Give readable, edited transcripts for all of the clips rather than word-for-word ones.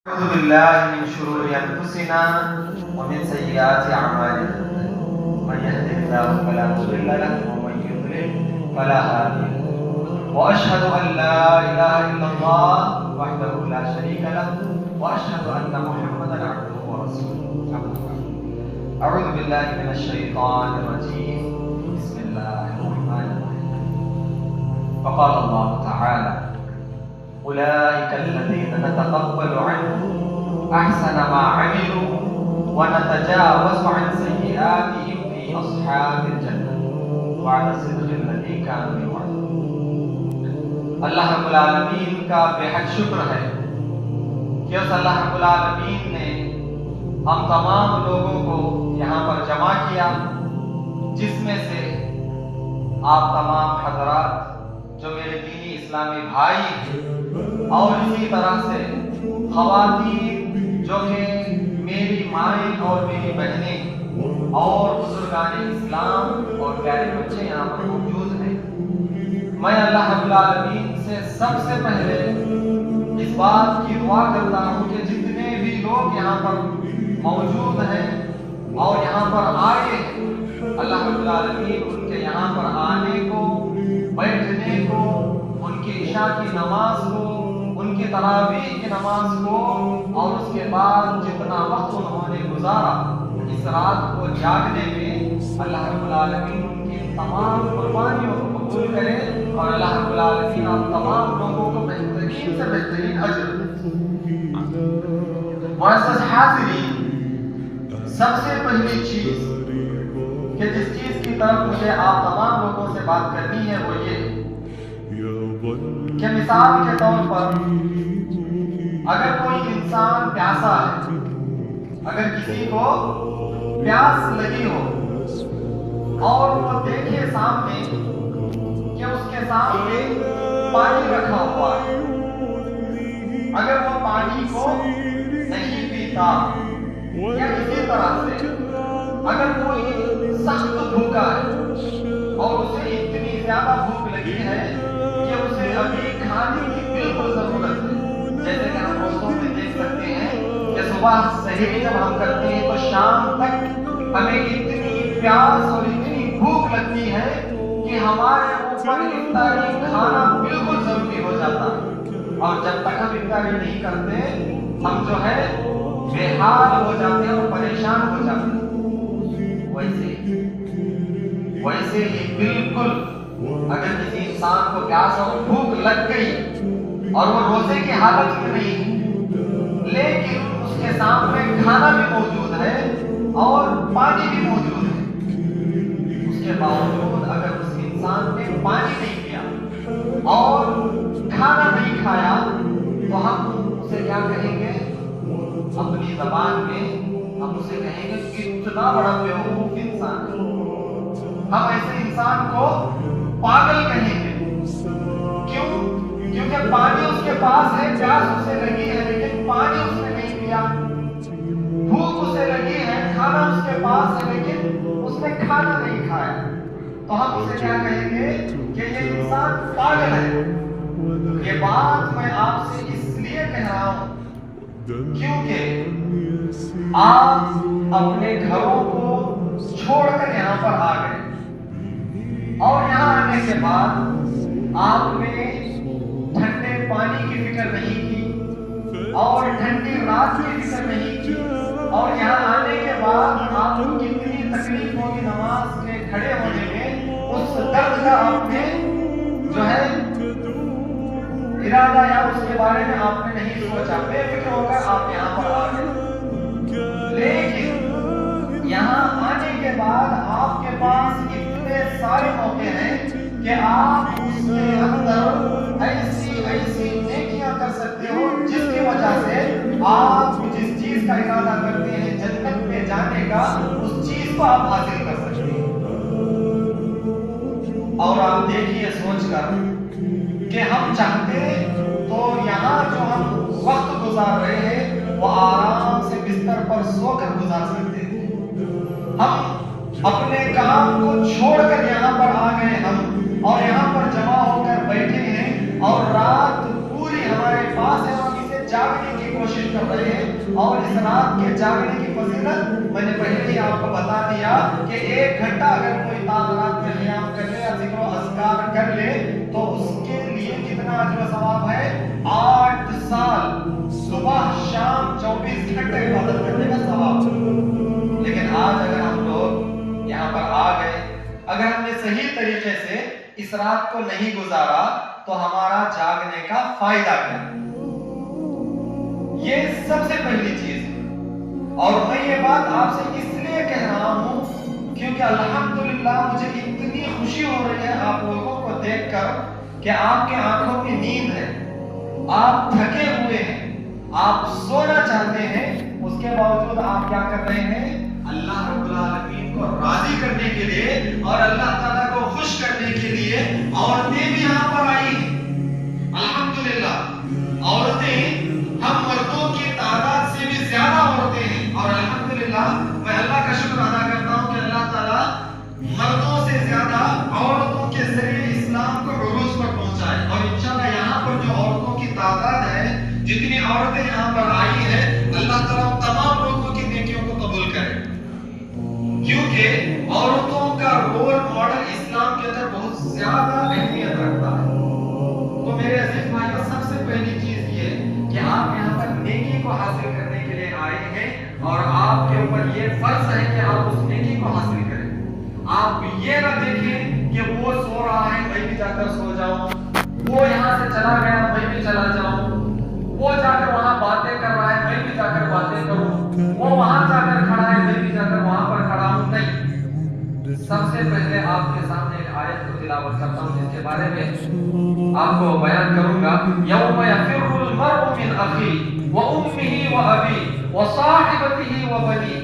أعوذ بالله من شرور أنفسنا ومن سيئات أعمالنا من يهده الله فلا مضل له ومن يضلل فلا هادي له وأشهد أن لا إله إلا الله وحده لا شريك له وأشهد أن محمدا عبده ورسوله أعوذ بالله من الشيطان الرجيم بسم الله الرحمن الرحيم فقال الله تعالى أولئك الذين نتقبل عنهم أحسن ما عملوا ونتجاوز عن سيئاتهم في أصحاب الجنة وعلى الصدق الذي كانوا يوعدون. اللہ رب العالمین کا بے حد شکر ہے کہ اس اللہ رب العالمین نے ہم تمام لوگوں کو یہاں پر جمع کیا، جس میں سے آپ تمام حضرات جو میرے دینی اسلامی بھائی ہیں، اور اسی طرح سے خواتین جو کہ میری مائیں اور میری بہنیں اور بزرگان اسلام اور پیارے بچے یہاں پر موجود ہیں، میں اللہ رب العالمین سے سب سے پہلے اس بات کی دعا کرتا ہوں کہ جتنے بھی لوگ یہاں پر موجود ہیں اور یہاں پر آئے ہیں، اللہ رب العالمین ان کے یہاں پر آنے کو، بیٹھنے کو، ان کی عشاء کی نماز کو، ان کی تراویح کی نماز کو، اور اس کے بعد جتنا وقت انہوں نے گزارا اس رات کو جاگنے میں، اللہ رب العالمین ان کی تمام قربانیوں کو قبول کرے اور اللہ رب العالمین آپ تمام لوگوں کو بہترین سے بہترین اجر دے۔ معزز حاضرین، سب سے پہلی چیز کہ جس چیز کی طرف مجھے آپ تمام لوگوں سے بات کرنی ہے وہ یہ کہ مثال کے طور پر اگر کوئی انسان پیاسا ہے، اگر کسی کو پیاس لگی ہو اور وہ دیکھے سامنے کہ اس کے سامنے پانی رکھا ہوا ہے، اگر وہ پانی کو نہیں پیتا، یا اسی طرح سے اگر کوئی سخت بھوکا ہے اور اسے اتنی زیادہ بھوک لگی ہے کہ اسے ابھی کھانے کی بالکل ضرورت ہے، جیسے کہ ہم روزوں میں دیکھ سکتے ہیں کہ صبح سحری جب ہم کرتے ہیں تو شام تک ہمیں اتنی پیاس اور اتنی بھوک لگتی ہے کہ ہمارے اوپر افطاری کھانا بالکل ضروری ہو جاتا ہے، اور جب تک ہم افطاری نہیں کرتے ہم جو ہے بے حال ہو جاتے ہیں اور پریشان ہو جاتے ہیں۔ ویسے ہی بالکل اگر کسی انسان کو پیاس اور بھوک لگ گئی اور وہ روزے کی حالت میں نہیں، لیکن اس کے سامنے کھانا بھی موجود ہے اور پانی بھی موجود ہے، اس کے باوجود اگر اس انسان نے پانی نہیں پیا اور کھانا نہیں کھایا تو ہم اسے کیا کہیں گے؟ اپنی زبان میں ہم اسے کہیں گے کتنا بڑا بیوقوف انسان ہے، ہم ایسے انسان کو پاگل کہیں گے۔ کیوں؟ کیونکہ پانی اس کے پاس ہے، پیاس اسے لگی ہے لیکن پانی اس نے نہیں پیا، بھوک اسے لگی ہے، کھانا اس کے پاس ہے لیکن اس نے کھانا نہیں کھایا، تو ہم اسے کیا کہیں گے کہ یہ انسان پاگل ہے۔ یہ بات میں آپ سے اس لیے کہہ رہا ہوں کیونکہ آپ اپنے گھروں کو چھوڑ کر یہاں پر آ گئے اور یہاں آنے کے بعد آپ نے ٹھنڈے پانی کی فکر نہیں کی اور ٹھنڈی رات کی فکر نہیں کی، اور یہاں آنے کے بعد آپ کو کتنی تکلیف ہوگی نماز کے کھڑے ہونے میں، اس درد کا آپ نے جو ہے ارادہ یا اس کے بارے میں آپ نے نہیں سوچا، بے فکر ہو کر آپ یہاں پر آ گئے۔ لیکن یہاں آنے کے بعد آپ کے پاس اتنے سارے موقع ہیں کہ آپ اس کے اندر ایسی نیکیاں کر سکتے ہو جس کی وجہ سے آپ جس چیز کا ارادہ کرتے ہیں جنت میں جانے کا، اس چیز کو آپ حاصل کر سکتے ہیں۔ اور آپ دیکھیے سوچ کر کہ ہم چاہتے تو یہاں جو ہم وقت گزار رہے ہیں وہ آرام سے بستر پر سو کر گزار سکتے ہیں، ہم اپنے کام کو چھوڑ کر یہاں پر آ گئے ہم اور یہاں پر جمع ہو کر بیٹھے ہیں اور رات پوری ہمارے پاس ہے، ہم اسے جاگنے کی کوشش کر رہے ہیں، اور اس رات کے جاگنے کی فضیلت میں نے پہلے ہی آپ کو بتا دیا کہ 1 گھنٹہ اگر کوئی رات میں قیام کر لے یا ذکر و اذکار کر لے تو اس کے لیے کتنا اجر و ثواب ہے؟ 8 سال صبح شام 24 گھنٹے عبادت کرنے کا ثواب۔ لیکن آج اگر ہم لوگ یہاں پر آ گئے، اگر ہم نے صحیح طریقے سے اس رات کو نہیں گزارا تو ہمارا جاگنے کا فائدہ کیا؟ یہ سب سے پہلی چیز ہے۔ اور میں یہ بات آپ سے اس لیے کہہ رہا ہوں کیونکہ الحمدللہ مجھے اتنی خوشی ہو رہی ہے آپ لوگوں کو دیکھ کر کہ آپ کے آنکھوں میں نیند ہے، آپ تھکے ہوئے ہیں، آپ سونا چاہتے ہیں، اس کے باوجود آپ کیا کر رہے ہیں؟ اللہ رب العالمین کو راضی کرنے کے لیے اور اللہ تعالیٰ کو خوش کرنے کے لیے عورتیں بھی یہاں پر آئی ہیں۔ الحمدللہ عورتیں ہم مردوں کی تعداد سے بھی زیادہ عورتیں ہیں، اور الحمدللہ میں اللہ کا شکر ادا کرتا ہوں کہ اللہ تعالیٰ مردوں سے زیادہ عورتوں کے ذریعے اسلام کو عروج پر پہنچائے، اور انشاءاللہ یہاں پر جو عورتوں کی تعداد ہے، جتنی عورتیں یہاں پر آئی ہیں، اللہ تعالیٰ تمام لوگوں کی نیکیوں کو قبول کرے، کیونکہ عورتوں کا رول ماڈل اسلام کے اندر بہت زیادہ اہمیت رکھتا ہے۔ تو میرے عزیز بھائیو، سب سے پہلی چیز یہ کہ آپ یہاں پر نیکی کو حاصل کرنے کے لیے آئے ہیں، اور آپ کے اوپر یہ فرض ہے کہ آپ اس نیکی کو حاصل کریں۔ آپ یہ نہ دیکھیں کہ وہ سو رہا ہے میں بھی جا کر سو جاؤں، وہ یہاں سے چلا گیا میں بھی چلا جاؤں، وہ جا کر وہاں باتیں کر رہا ہے میں بھی جا کر باتیں کروں، وہ وہاں جا کر کھڑا ہے میں بھی جا کر وہاں پر کھڑا ہوں۔ نہیں، سب سے پہلے آپ کے سامنے ایک آیت کو تلاوت کرتا ہوں جس کے بارے میں آپ کو بیان کروں گا۔ یوم یفر المرء من اخیہ وامہ وابیہ وصاحبتہ وبنیہ،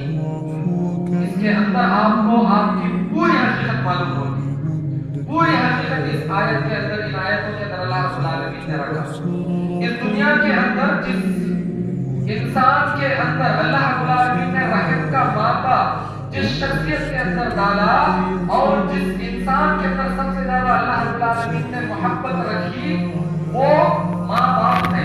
اس کے اندر آپ کو آپ کی پوری حقیقت معلوم ہوگی۔ پوری حقیقت اس آیت کے اندر، ان آیتوں کے اندر اللہ رب العالمین نے رکھا۔ اس دنیا کے اندر جس انسان کے اندر اللہ رب العالمین نے رحم کا مادہ جس شخصیت کے اندر ڈالا، اور جس انسان کے اندر سب سے زیادہ اللہ رب العالمین نے محبت رکھی، وہ ماں باپ ہے۔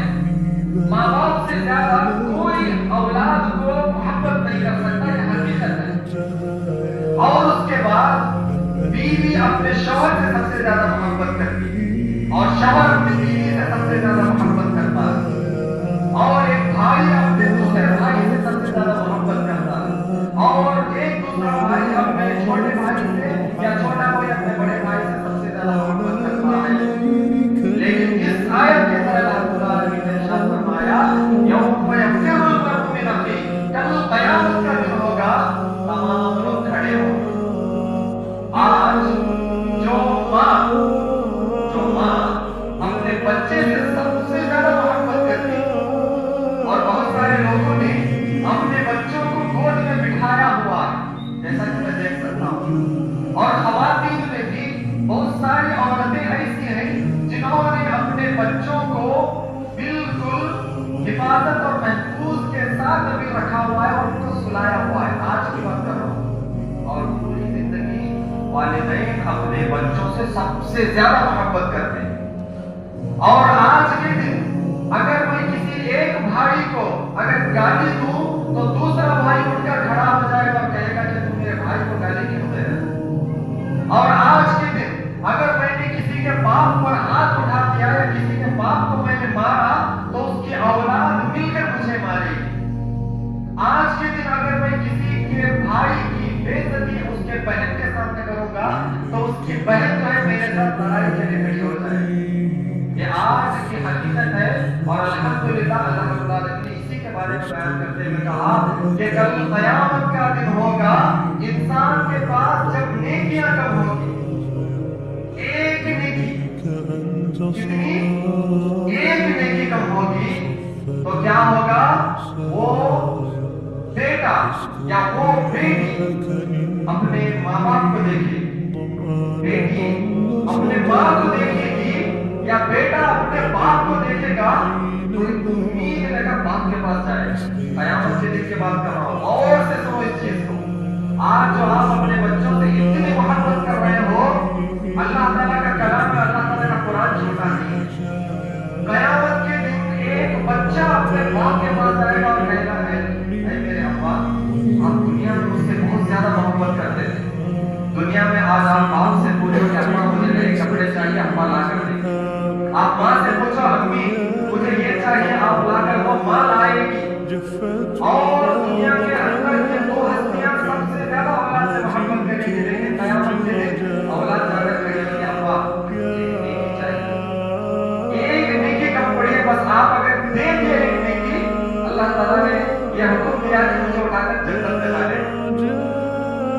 ماں باپ سے زیادہ کوئی اولاد کو محبت نہیں کر سکتا، یہ حقیقت ہے۔ اور اس کے بعد بیوی اپنے شوہر سے سب سے زیادہ محبت کرتی ہے، اور شوہر اپنی بیوی سے سب سے زیادہ محبت کرتا ہے، اور ایک بھائی اپنے دوسرے بھائی سے سب سے زیادہ محبت کرتا ہے، اور ایک دوسرا بھائی اپنے چھوٹے بھائی سے یا چھوٹا بھائی اپنے بڑے بھائی سے سب سے زیادہ محبت کرتا ہے۔ لیکن اس آیت کے اندر اللہ رب العالمین نے ارشاد فرمایا یوم یفر المرء من اخیہ، کل قیامت کا دن ہوگا، تمام لوگ کھڑے ہوں گے۔ آج جو ماں اپنے بچے سے سب سے زیادہ محبت کرتی ہے، اور بہت سارے لوگوں نے اپنے بچوں کو گود میں بٹھایا ہوا ہے، جیسا کہ میں دیکھ سکتا ہوں، اور خواتین میں بھی بہت ساری عورتیں ایسی ہیں جنہوں نے اپنے بچوں کو بالکل حفاظت اور محفوظ کے ساتھ ابھی رکھا ہوا ہے اور ان کو سلایا ہوا ہے۔ آج کی بات کر رہا ہوں، اور پوری زندگی والدین اپنے بچوں سے سب سے زیادہ محبت کرتے ہیں۔ اور آج کے دن اگر میں کسی ایک بھائی کو اگر گالی دوں تو دوسرا بھائی اٹھ کر کھڑا ہو جائے گا اور کہے گا کہ تم میرے بھائی کو گالی کیوں دے رہے؟ اور آج کے دن اگر میں نے کسی کے باپ پر ہاتھ اٹھا دیا یا کسی کے باپ کو میں نے مارا تو اس کی اولاد مل کر مجھے مارے گی۔ آج کے دن اگر میں کسی کے بھائی کی بے عزتی اس کے بہن کے سامنے کروں گا تو اس کی بہن جو ہے میرے ساتھ لڑائی کے لیے کھڑی ہو جائے گی۔ یہ آج کی حقیقت ہے، اور الحمدللہ اللہ رب العالمین نے اسی کے بارے میں بیان کرتے ہوئے کہا کہ کل قیامت کا دن ہوگا، انسان کے پاس جب نیکیاں کم ہوگی، ایک نیکی کتنی، ایک نیکی کم ہوگی، تو کیا ہوگا؟ وہ بیٹا یا وہ بیٹی اپنے ماں باپ کو دیکھے، بیٹی اپنے ماں کو دیکھے گی، یا بیٹا اپنے باپ کو دیکھے گا تو امید لے کر باپ کے پاس جائے گا۔ قیامت کے دن کی بات کر رہا ہوں، اور سے سنو اس چیز کو۔ آج جو آپ اپنے بچوں سے اتنی محبت کر رہے ہو، اللہ تعالیٰ کا کلام ہے، اللہ تعالیٰ کا قرآن چھوٹا نہیں ہے۔ قیامت کے دن ایک بچہ اپنے باپ کے پاس جائے گا اور کہے گا اے میرے ابا آپ دنیا میں مجھ سے بہت زیادہ محبت کرتے تھے، دنیا میں آج آپ باپ سے پوچھو کہ ابا مجھے نئے کپڑے چاہیے، ابا لا کر دیں، آپ ماں سے پوچھو امی مجھے یہ چاہیے، آپ لا کر وہ ماں لائے گی۔ اور دنیا کے اندر یہ دو ہستیاں سب سے زیادہ اولاد سے محبت کریں گی، لیکن قیامت کے دن اولاد جا کر کہے گی ابا ایک نیکی چاہیے، ایک نیکی کم پڑی ہے، بس آپ اگر دے دیں ایک نیکی، اللہ تعالیٰ نے یہ حکم دیا کہ مجھے اٹھا کر جنت میں ڈالے،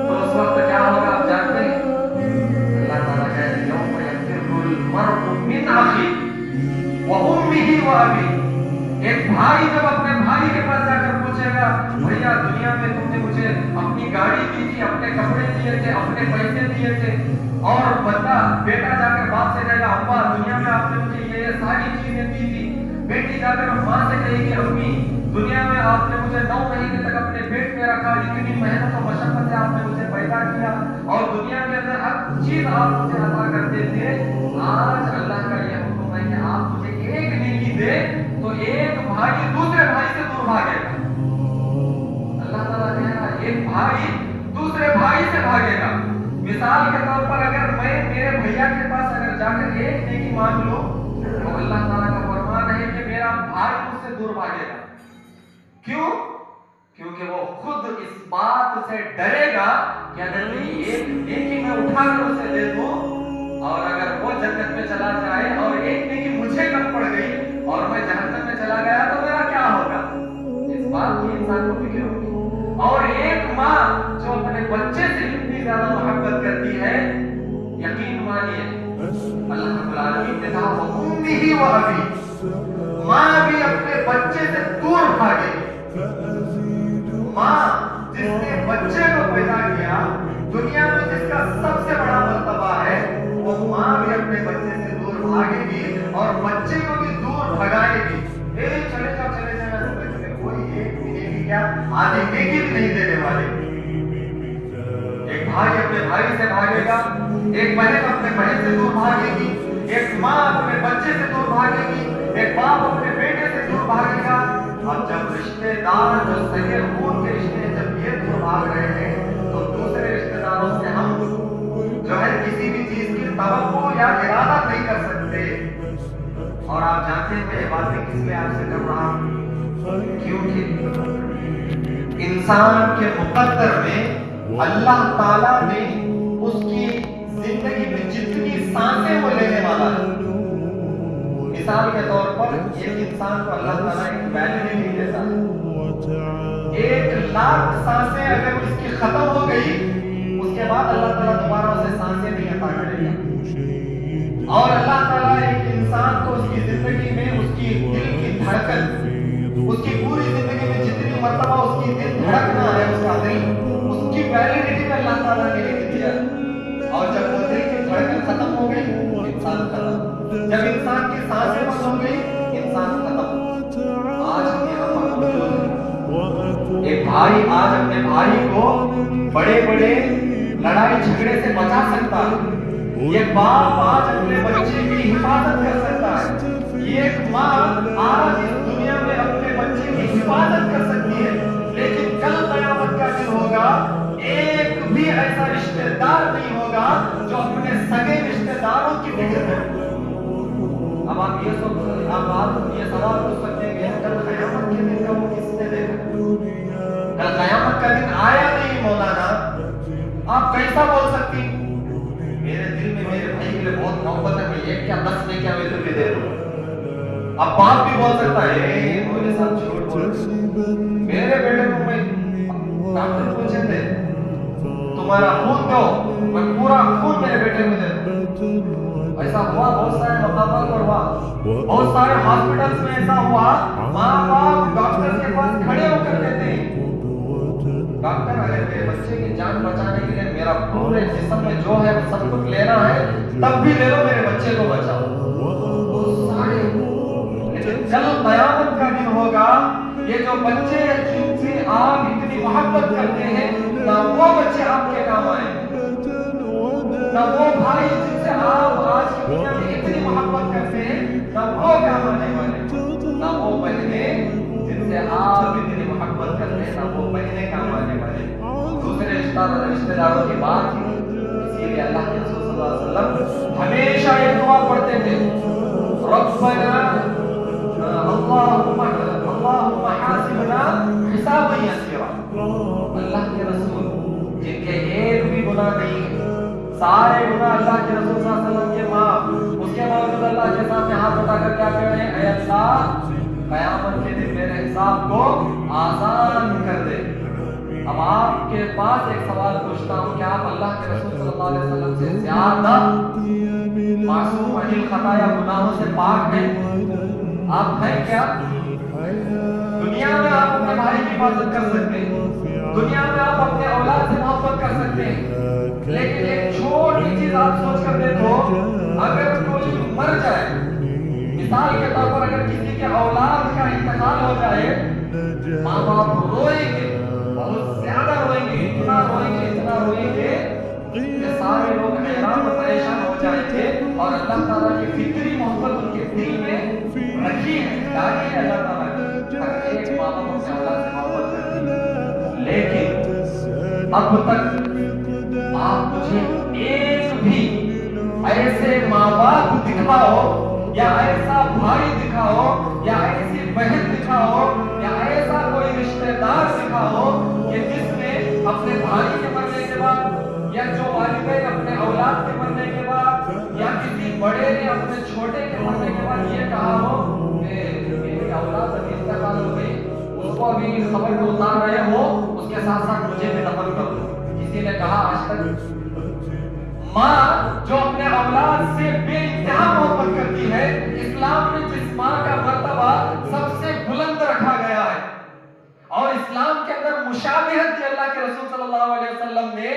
تو اس وقت کیا ہوگا آپ جانتے ہیں؟ اللہ تعالیٰ کہتے ہیں یوم یفر المرء من اخیہ وامہ وابیہ، ایک بھائی جب اپنے بھائی کے پاس جا کر پوچھے گا بھیا دنیا میں تم نے مجھے اپنی گاڑی دی تھی، اپنے کپڑے دیے تھے، اپنے پیسے دیے تھے، اور بیٹا جا کر باپ سے کہے گا ابا دنیا میں آپ نے مجھے یہ ساری چیزیں دی تھی، بیٹی جا کر ماں سے کہے گی امی دنیا میں آپ نے مجھے 9 مہینے تک اپنے پیٹ میں رکھا، اتنی محنت و مشقت سے آپ نے مجھے پیدا کیا، اور دنیا کے اندر ہر چیز آپ مجھے عطا کرتے تھے، آج اللہ کا یہ حکم ہے کہ آپ مجھے ایک نیکی دے تو ایک بھائی دوسرے بھائی سے دور بھاگے گا۔ اللہ تعالیٰ کہہ رہا ہے ایک بھائی دوسرے بھائی سے بھاگے گا۔ مثال کے طور پر اگر میں میرے بھیا کے پاس اگر جا کر ایک نیکی مانگ لوں تو اللہ تعالیٰ کا فرمان ہے کہ میرا بھائی مجھ سے دور بھاگے گا۔ کیوں؟ کیونکہ وہ خود اس بات سے ڈرے گا کہ اگر میری ایک نیکی میں اٹھا کر اسے دے دوں اور اگر وہ جنت میں چلا جائے اور ایک نیکی مجھے کم پڑ گئی اور میں جہنم میں چلا گیا تو میرا کیا ہوگا؟ اس بات کی انسان کو فکر ہوگی۔ اور ایک ماں جو اپنے بچے سے اتنی زیادہ محبت کرتی ہے، یقین مانیے اللہ رب العالمین نے کہا وَأُمِّهِ وَأَبِيهِ، ماں بھی اپنے بچے سے دور بھاگے گی۔ ماں جس نے بچے کو پیدا کیا، دنیا میں جس کا سب سے بڑا مرتبہ ہے، وہ ماں بھی اپنے بچے سے دور بھاگے گی اور بچے کو بھی دور بھگائے گی۔ چلے جاؤ کوئی ایک نیکی کیا آدھی نیکی بھی نہیں دینے والے۔ ایک بھائی اپنے بھائی سے بھاگے گا، ایک بہن اپنے بہن سے دور بھاگے گی، ایک ماں اپنے بچے سے دور بھاگے گی، ایک باپ اپنے بیٹے سے دور بھاگے گا۔ اب جب رشتے دار جو سگے خون کے رشتے ہیں جب یہ دور بھاگ رہے ہیں تو دوسرے رشتے داروں سے ہم جو ہے کسی بھی چیز کی توقع یا ارادہ نہیں کر سکتے۔ اور آپ جانتے ہیں میں یہ باتیں کس لیے آپ سے کر رہا ہوں؟ کیونکہ انسان کے مقدر میں اللہ تعالیٰ نے اس کی زندگی میں جتنی سانسیں وہ لینے والا ہے، مثال کے طور پر ایک انسان کو اللہ تعالیٰ ایک ویلڈیٹی دیتا ہے، 1,00,000 سانسیں اگر اس کی ختم ہو گئی اس کے بعد اللہ تعالیٰ دوبارہ اسے سانسیں نہیں عطا کرے گا۔ اور اللہ تعالیٰ ایک انسان کو اس کی زندگی میں اس کی دل کی دھڑکن، اس کی پوری زندگی میں جتنی مرتبہ اس کی دل دھڑکنا ہے اس کا دل، اس کی ویلڈیٹی میں اللہ تعالیٰ نے لکھ دیا۔ اور جب وہ دل کی دھڑکن ختم ہو گئی انسان ختم، جب انسان کی سانسیں بند ہو گئی انسان ختم۔ آج ہم یہاں پر موجود ہیں، ایک بھائی آج اپنے بھائی کو بڑے بڑے لڑائی جھگڑے سے بچا سکتا ہے، ایک باپ آج اپنے بچے کی حفاظت کر سکتا ہے، ایک ماں آج اس دنیا میں اپنے بچے کی حفاظت کر سکتی ہے، لیکن کل قیامت کا دن ہوگا ایک بھی ایسا رشتہ دار نہیں ہوگا جو اپنے سگے رشتہ داروں کی فکر کرے۔ اب آپ یہ سوال پوچھ سکتے ہیں کہ کل قیامت کے دن کا وہ کس نے دیکھا؟ کل قیامت کا دن آیا نہیں مولانا، آپ کیسا بول سکتی؟ میرے دل میں میرے بھائی کے لیے بہت محبت ہے، میں یہ کیا 10 میں کیا میں تمہیں دے دوں۔ اب باپ بھی بول سکتا ہے میرے ساتھ جھوٹ بول، میرے بیٹے کو میں ڈاکٹر پوچھے تھے تمہارا خون دو، میں پورا خون میرے بیٹے کو دے دوں۔ ایسا ہوا بہت سارے مقامات پر ہوا، بہت سارے ہاسپٹلز میں ایسا ہوا، ماں باپ ڈاکٹر کے پاس کھڑے ہو کر کہتے ہیں ڈاکٹر اگر میرے بچے کی جان بچانے کے لیے میرا پورے جسم میں جو ہے سب کچھ لینا ہے تب بھی لے لو، میرے بچے کو بچاؤ۔ لیکن کل قیامت کا دن ہوگا، یہ جو بچے جن سے آپ اتنی محبت کرتے ہیں نہ وہ بچے آپ کے کام آئیں، نہ وہ بھائی جن سے آپ آج کی دنیا میں اتنی محبت کرتے ہیں نہ وہ کام آنے والے، نہ وہ سے آپ اتنی محبت کرتے ہیں نہ وہ پہلے کام آنے والے دوسرے رشتہ داروں کی بات ہی نہیں۔ اسی لیے اللہ کے رسول صلی اللہ علیہ وسلم ہمیشہ یہ دعا پڑھتے تھے ربنا اللہم حاسبنا حسابا یسیرا۔ اللہ کے رسول جن کے ایک بھی گناہ نہیں ہے، سارے گناہ اللہ کے رسول صلی اللہ علیہ وسلم کے معاف، اس کے باوجود اللہ کے سامنے ہاتھ اٹھا کر کیا کہہ رہے ہیں، اے اللہ قیامت کے دن میرے حساب کو آسان کر دے۔ اب آپ کے پاس ایک سوال پوچھتا ہوں، کیا آپ اللہ کے رسول صلی اللہ علیہ وسلم سے زیادہ معصوم عن الخطایا گناہوں سے پاک ہیں؟ آپ ہیں کیا؟ دنیا میں آپ اپنے بھائی کی حفاظت کر سکتے ہیں، دنیا میں آپ اپنے اولاد سے محبت کر سکتے ہیں، لیکن ایک چھوٹی چیز آپ سوچ کر دیکھو، اگر کوئی مر جائے، مثال کے طور پر اگر کسی کے اولاد کا انتقال ہو جائے، ماں باپ روئیں گے، بہت زیادہ روئیں گے، اتنا روئیں گے کہ سارے لوگ حیران و پریشان ہو جائیں گے، اور اللہ تعالیٰ کی فطری محبت ان کے دل میں رکھی ہے، ڈالی ہے اللہ تعالیٰ کی، ہر ایک ماں باپ اپنے اولاد سے محبت کرتی ہے، لیکن اب تک آپ مجھے ایک بھی ایسے ماں باپ دکھاؤ یا ایسا بھائی دکھاؤ یا ایسی بہن دکھاؤ یا ایسا کوئی رشتہ دار دکھاؤ کہ جس نے اپنے بھائی کے مرنے کے بعد یا جو والدین اپنے اولاد کے مرنے کے بعد یا کسی بڑے نے اپنے چھوٹے کے مرنے کے بعد یہ کہا ہو کہ میری اولاد ابھی انتقال ہو گئی، اس کو ابھی خبر میں اتار رہے ہو، اس کے ساتھ ساتھ مجھے بھی دفن کر دو۔ کسی نے کہا آج تک؟ ماں جو اپنے اولاد سے بے انتہا محبت کرتی ہے، اسلام میں جس ماں کا مرتبہ سب سے بلند رکھا گیا ہے، اور اسلام کے اندر مشابہت کی اللہ کے رسول صلی اللہ علیہ وسلم نے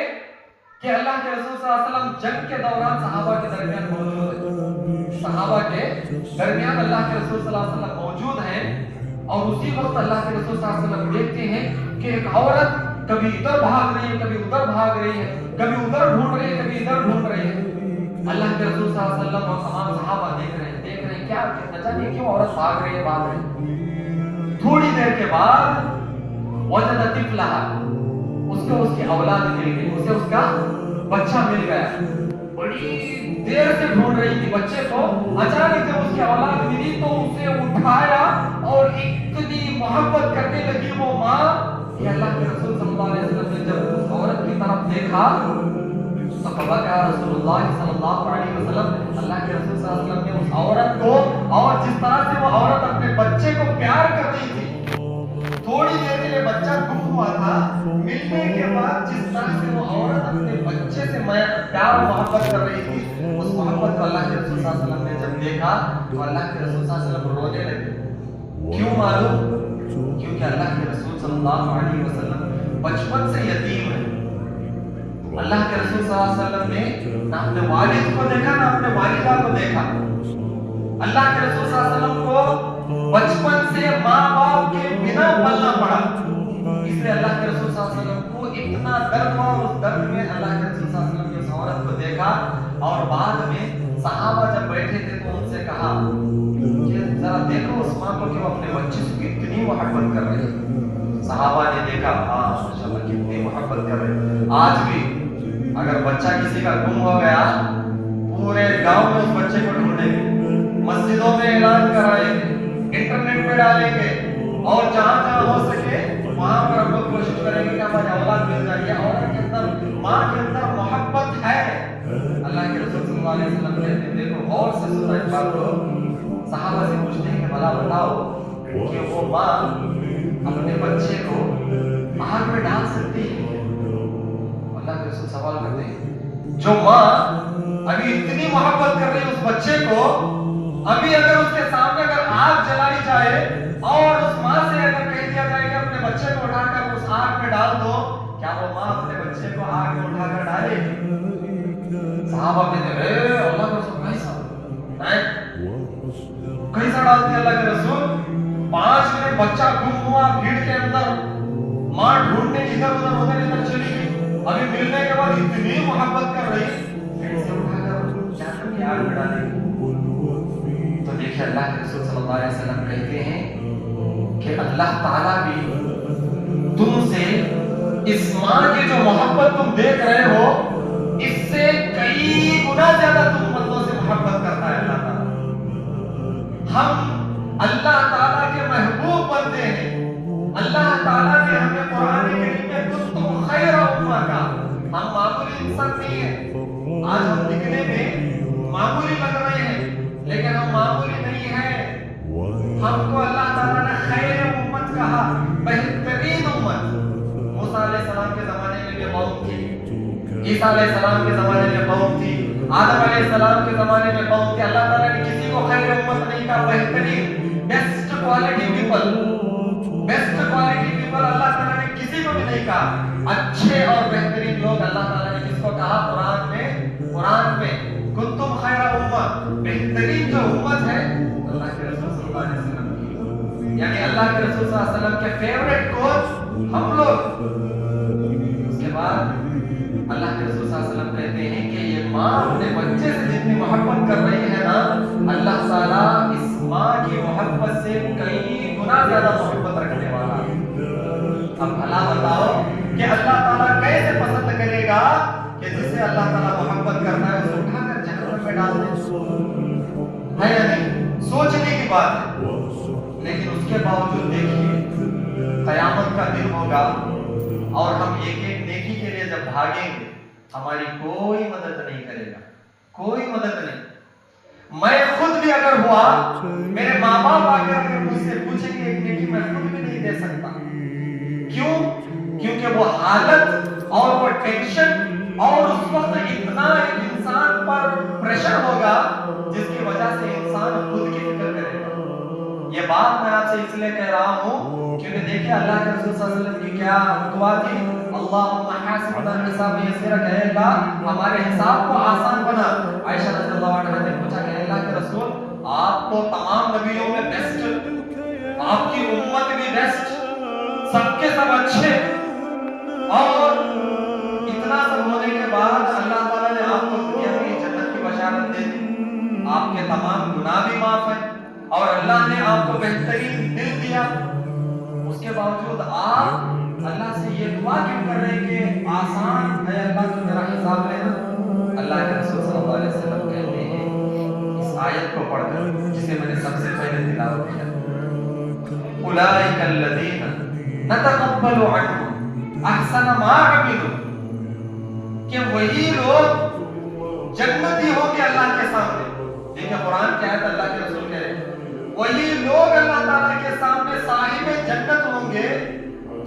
کہ اللہ کے رسول صلی اللہ علیہ وسلم جنگ کے دوران صحابہ کے درمیان موجود ہیں، صحابہ کے درمیان اللہ کے رسول صلی اللہ علیہ وسلم موجود ہیں، اور اسی وقت اللہ کے رسول صلی اللہ علیہ وسلم دیکھتے ہیں کہ ایک عورت کبھی ادھر بھاگ رہی ہے، کبھی ادھر بھاگ رہی ہے، کبھی ادھر ڈھونڈ رہی ہے، کبھی ادھر ڈھونڈ رہی ہے۔ اللہ کے رسول صلی اللہ علیہ وسلم اور تمام صحابہ دیکھ رہے ہیں کیا نہ جانے کیوں عورت بھاگ رہی ہے۔ تھوڑی دیر کے بعد وجد طفلها، اس کی اولاد مل گئی، اسے اس کا بچہ مل گیا۔ بڑی دیر سے ڈھونڈ رہی تھی بچے کو، اچانک جب اس کی اولاد ملی تو اسے اٹھایا اور اتنی محبت کرنے لگی وہ ماں کہ اللہ کے رسول صلی اللہ علیہ وسلم نے جب اس عورت کی طرف دیکھا تو فبکا رسول اللہ صلی اللہ علیہ وسلم، اللہ کے رسول صلی اللہ علیہ وسلم نے اس عورت کو، اور جس طرح سے وہ عورت اپنے بچے کو پیار کر رہی تھی، تھوڑی دیر کے لیے بچہ گم ہوا تھا، ملنے کے بعد جس طرح سے وہ عورت اپنے بچے سے پیار و محبت کر رہی تھی، اس محبت کو اللہ کے رسول صلی اللہ علیہ وسلم نے جب دیکھا تو اللہ کے رسول صلی اللہ علیہ وسلم رونے لگے۔ کیوں معلوم؟ کیونکہ اللہ کے رسول صلی اللہ علیہ وسلم بچپن سے یتیم ہے۔ اللہ کے رسول صلی اللہ علیہ وسلم نے نہ اپنے والد کو دیکھا نہ اپنے والدہ کو دیکھا۔ اللہ کے رسول صلی اللہ علیہ وسلم کو بچپن سے ماں باپ کے بنا پلنا پڑا، اس لیے اللہ کے رسول صلی اللہ علیہ وسلم کو اتنا درد ہوا، اور اس درد میں اللہ کے رسول صلی اللہ علیہ وسلم نے اس عورت کو دیکھا، اور بعد میں صحابہ جب بیٹھے تھے تو ان سے کہا کہ ذرا دیکھو اس ماں کو کہ وہ اپنے بچے سے کتنی محبت کر رہی ہے۔ صحابہ نے دیکھا، ہاں ماشاءاللہ کتنی محبت کر رہے ہیں۔ آج بھی اگر بچہ کسی کا گم ہو گیا، پورے گاؤں میں اس بچے کو ڈھونڈیں گے، مسجدوں میں اعلان کرائیں گے، انٹرنیٹ پہ ڈالیں گے، اور جہاں جہاں ہو سکے وہاں پر ہم لوگ کوشش کریں گے کہ ہماری اولاد مل جائے۔ یہ عورت کے اندر، ماں کے اندر محبت ہے۔ اللہ کے رسول صلی اللہ علیہ وسلم کہتے ہیں، دیکھو غور سے سنا اس بات کو، صحابہ سے پوچھتے ہیں کہ بھلا بتاؤ کہ وہ ماں اپنے بچے کو آگ میں ڈال سکتی ہے؟ اللہ کے رسول سوال کرتے ہیں، جو ماں ابھی اتنی محبت کر رہی ہے اس بچے کو، ابھی اگر اس کے سامنے اگر آگ جلائی جائے اور اس ماں سے اگر کہہ دیا جائے کہ اپنے بچے کو اٹھا کر اس آگ میں ڈال دو، کیا وہ ماں اپنے بچے کو آگ میں اٹھا کر ڈالے؟ صحابہ کہتے ہیں اللہ کے رسول کیسا ڈالتے اللہ کے رسول؟ 5 منٹ بچہ گم ہوا بھیڑ کے اندر، ماں ڈھونڈنے ادھر چلی گئی، ابھی ملنے کے بعد اتنی محبت کر رہی پھر سے اٹھا کر کیا آگ میں ڈالے؟ تو دیکھیں اللہ کے رسول صلی اللہ علیہ وسلم کہتے ہیں کہ اللہ تعالیٰ بھی تم سے اس ماں کی جو محبت تم دیکھ رہے ہو اس سے کئی گنا زیادہ تم بندوں سے محبت کرتا ہے اللہ تعالیٰ. ہم اللہ تعالیٰ کے محبوب بندے ہیں. اللہ تعالیٰ نے ہمیں قرآن کریم میں کنتم خیر امہ کا. ہم معمولی انسان نہیں ہیں. آج ہم دکھنے میں معمولی لگ رہے ہیں لیکن ہم معمولی نہیں ہیں. ہم کو اللہ تعالیٰ نے خیر امت کہا, بہترین امت. موسیٰ علیہ السلام کے زمانے میں بھی قوم تھی, عیسیٰ علیہ السلام کے زمانے میں قوم تھی, آدم علیہ السلام کے زمانے میں قوم تھی. اللہ تعالیٰ نے کسی کو خیر امت نہیں کہا, بہترین best quality people. Best quality people اللہ تعالیٰ نے کسی کو بھی نہیں کہا. اچھے اور بہترین لوگ اللہ تعالیٰ نے کس کو کہا قرآن میں کنتم خیر امہ. بہترین جو امت ہے اللہ کے رسول صلی اللہ علیہ وسلم کی, یعنی اللہ کے رسول صلی اللہ علیہ وسلم کے فیوریٹ کوچ ہم لوگ. اس کے بعد اللہ کے رسول صلی اللہ علیہ وسلم کہتے ہیں کہ یہ ماں اپنے بچے سے جتنی محبت کر رہی ہے نا, اللہ تعالیٰ اس ماں کی محبت سے کئی گنا زیادہ محبت رکھنے والا ہے. اب بھلا بتاؤ کہ اللہ تعالیٰ کیسے پسند کرے گا کہ جسے اللہ تعالیٰ محبت کرنا ہے اسے اٹھا کر جہنم میں ڈال دے. ہے یا نہیں؟ سوچنے کی بات ہے. لیکن اس کے باوجود دیکھیے قیامت کا دن ہوگا اور ہم ایک ایک نیکی کے لیے جب بھاگیں گے ہماری کوئی مدد نہیں کرے گا, کوئی مدد نہیں. میں خود بھی اگر ہوا, میرے ماں باپ آ کر اگر مجھ سے پوچھیں گے ایک نیکی, میں خود بھی نہیں دے سکتا. کیوں؟ کیونکہ وہ حالت اور وہ ٹینشن اور اس وقت اتنا ایک انسان پر پریشر ہوگا جس کی وجہ سے انسان خود کی فکر کرے گا. یہ بات میں آپ سے اس لیے کہہ رہا ہوں کیونکہ دیکھیں اللہ کے رسول صلی اللہ علیہ وسلم کی کیا دعا تھی, اللہم حاسبنا حسابا یسیرا, کہ اللہ ہمارے حساب کو آسان بنا. عائشہ رضی اللہ عنہا نے پوچھا کہ اللہ کے رسول آپ تو تمام نبیوں میں بیسٹ, آپ کی امت بھی بیسٹ, سب کے سب اچھے, اور اتنا سب ہونے کے بعد اللہ تعالیٰ نے آپ کو دنیا میں جنت کی بشارت دے دی, آپ کے تمام گناہ بھی معاف ہیں اور اللہ نے آپ کو بہترین دل دیا. اس کے باوجود آپ اللہ سے یہ دعا کیوں کر رہے ہیں کہ آسان ہے اللہ تو میرا حساب لینا. اللہ کے رسول صلی اللہ علیہ وسلم کہتے ہیں اس آیت کو پڑھ کر جسے میں نے سب سے پہلے تلاوت کیا, اولئک الذین نتقبل عنہم احسن ما عملوا, کہ وہی لوگ جنتی ہوں گے اللہ کے سامنے. دیکھیں قرآن کی آیت اللہ کے رسول کہہ رہے ہیں وہی لوگ اللہ تعالیٰ کے سامنے صاحب جنت ہوں گے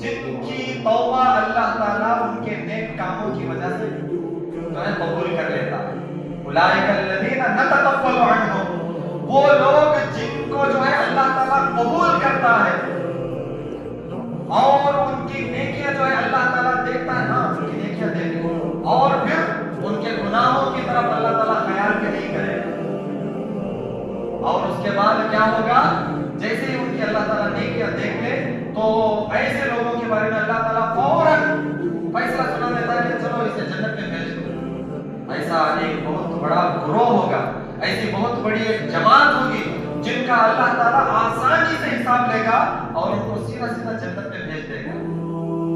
جن کی توبہ اللہ تعالیٰ ان کے نیک کاموں کی وجہ سے جو ہے قبول کر لیتا ہے. اولئک الذین نتقبل عنہم, وہ لوگ جن کو جو ہے اللہ تعالیٰ قبول کرتا ہے اور ان کی نیکیاں جو ہے اللہ تعالیٰ دیکھتا ہے, ہاں ان کی نیکیاں دیکھے اور پھر ان کے گناہوں کی طرف اللہ تعالیٰ خیال کے نہیں کرے گا. اور اس کے بعد کیا ہوگا, جیسے ہی ان کی اللہ تعالیٰ نیکیاں دیکھ لے تو ایسے لوگوں کے بارے میں اللہ تعالیٰ فوراً فیصلہ سنا دیتا ہے کہ چلو اسے جنت میں بھیج دو. ایسا ایک بہت بڑا گروہ ہوگا, ایسی بہت بڑی ایک جماعت ہوگی جن کا اللہ تعالیٰ آسانی سے حساب لے گا اور ان کو سیدھا سیدھا جنت میں بھیج دے گا.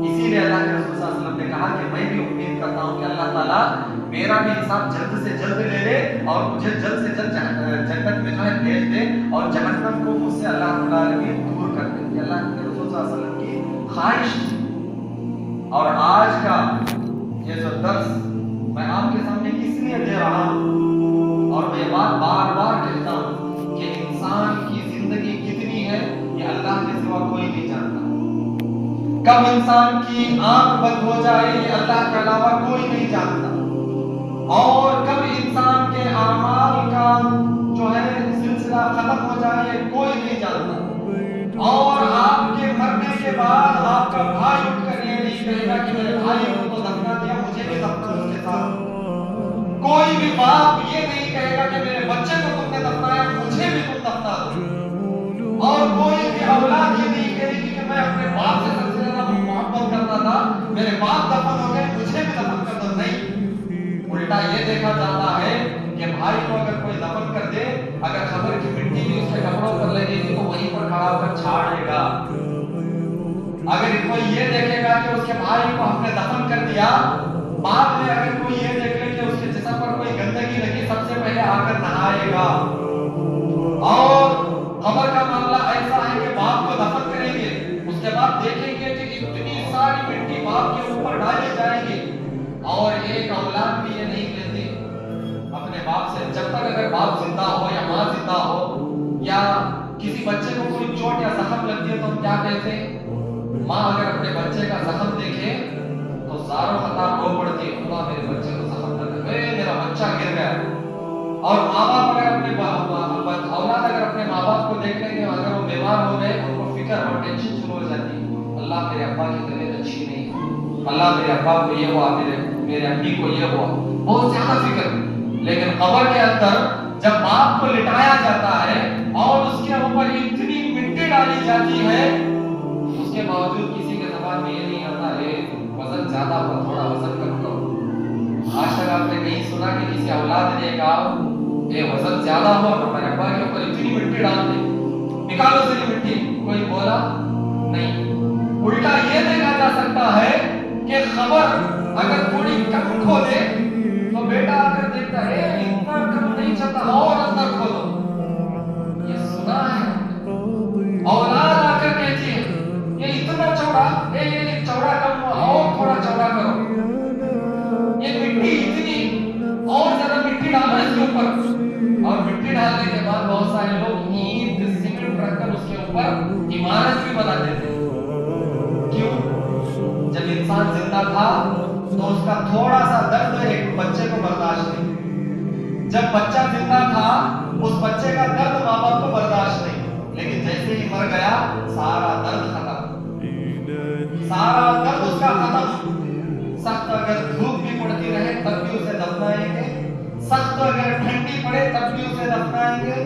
اسی لیے اللہ کے رسول صلی اللہ علیہ وسلم نے کہا کہ میں بھی امید کرتا ہوں کہ اللہ تعالیٰ میرا بھی حساب جلد سے جلد لے لے اور مجھے جلد سے جلد جنت میں جو ہے بھیج دے اور جہنم کو مجھ سے اللہ رب العالمین دور کر دے. یہ اللہ کے رسول صلی اللہ علیہ وسلم کی خواہش تھی. اور آج کا یہ جو درس میں آپ کے سامنے اس لیے دے رہا ہوں اور میں بات بار بار کہتا ہوں کہ انسان کی زندگی کتنی ہے یہ اللہ کے سوا کوئی نہیں جانتا. کب انسان کی آنکھ بند ہو جائے یہ اللہ کے علاوہ کوئی نہیں جانتا, اور کب انسان کے اعمال کا جو ہے سلسلہ ختم ہو جائے یہ کوئی نہیں جانتا. اور آپ کے مرنے کے بعد آپ کا بھائی اٹھ کر یہ نہیں کہے گا کہ میرے بھائی کو تو دفنا دیا مجھے بھی دفنا اس کے ساتھ. کوئی بھی باپ یہ نہیں کہے گا کہ میرے بچے کو تم نے دفنایا مجھے بھی تم دفنا دو. اور کوئی بھی اولاد یہ نہیں کہے گی کہ میں اپنے باپ سے سب سے زیادہ محبت کرتا تھا میرے باپ دفن ہو گئے مجھے بھی دفن کر دو. نہیں, الٹا یہ دیکھا جاتا ہے کہ بھائی کو اگر کوئی دفن کر دے, اگر خبر کی مٹی بھی اس کے کپڑوں پر لگے گی تو وہیں پر کھڑا کر چھاڑے گا. اگر کوئی یہ دیکھے گا کہ اس کے بھائی کو ہم نے دفن کر دیا، بعد میں اگر کوئی یہ دیکھ لے کہ اس کے جسم پر کوئی گندگی لگی، سب سے پہلے آ کر نہائے گا. اور قبر کا معاملہ ایسا ہے کہ باپ کو دفن کریں گے، اس کے بعد دیکھیں گے کہ اتنی ساری مٹی باپ کے اوپر ڈالی جائے گی. اور ایک اولاد بھی یہ نہیں کہتی اپنے باپ سے، جب تک اگر باپ زندہ ہو یا ماں زندہ ہو، یا کسی بچے کو کوئی چوٹ یا زخم لگتی ہے تو ہم کیا کہتے ہیں؟ ماں اگر اپنے بچے کا زخم دیکھے تو زاروں خطاب رو پڑتی ہے، خدا میرے بچے کو زخم لگ گیا، میرا بچہ گر گیا. اور ماں باپ اگر اپنے اولاد اگر اپنے ماں باپ کو دیکھ لیں گے، اگر وہ بیمار ہو گئے ان کو فکر اور ٹینشن شروع ہو جاتی ہے. اللہ میرے ابا کی طبیعت اچھی نہیں ہے، اللہ میرے ابا کو یہ ہوا، میرے امی کو یہ ہوا، بہت زیادہ فکر. لیکن قبر کے اندر جب باپ کو لٹایا جاتا ہے اور اس کے اوپر اتنی مٹی ڈالی جاتی ہے، اس کے باوجود کسی کے زبان میں یہ نہیں آتا ہے وزن زیادہ ہوا، تھوڑا وزن کم کرو. آج تک آپ نے کہیں سنا کہ کسی اولاد نے کہا یہ وزن زیادہ ہوا تو میرے ابا کے اوپر اتنی مٹی ڈال دے، نکالو سے مٹی؟ کوئی بولا نہیں. الٹا یہ دیکھا جا سکتا ہے کہ خبر اگر تھوڑی کم کھولے تو بیٹا آ کر دیکھتا ہے اتنا کم نہیں چلتا، اور اندر کھولو. یہ سنا ہے. اولاد آ کر کہتی ہے یہ اتنا چوڑا، یہ چوڑا کم ہوا، اور تھوڑا چوڑا کرو. یہ مٹی اتنی، اور زیادہ مٹی ڈالو اس کے اوپر. اور مٹی ڈالنے کے بعد بہت سارے لوگ اینٹ سیمنٹ رکھ کر اس کے اوپر عمارت بھی بنا دیتے ہیں. کیوں؟ جب انسان زندہ تھا تو اس کا تھوڑا سا درد ایک بچے کو برداشت نہیں. جب بچہ زندہ تھا اس بچے کا درد ماں باپ کو برداشت نہیں. لیکن جیسے ہی مر گیا سارا درد ختم، سارا درد اس کا ختم. سخت اگر دھوپ بھی پڑتی رہے تب بھی اسے دفنائیں گے، سخت اگر ٹھنڈی پڑے تب بھی اسے دفنائیں گے.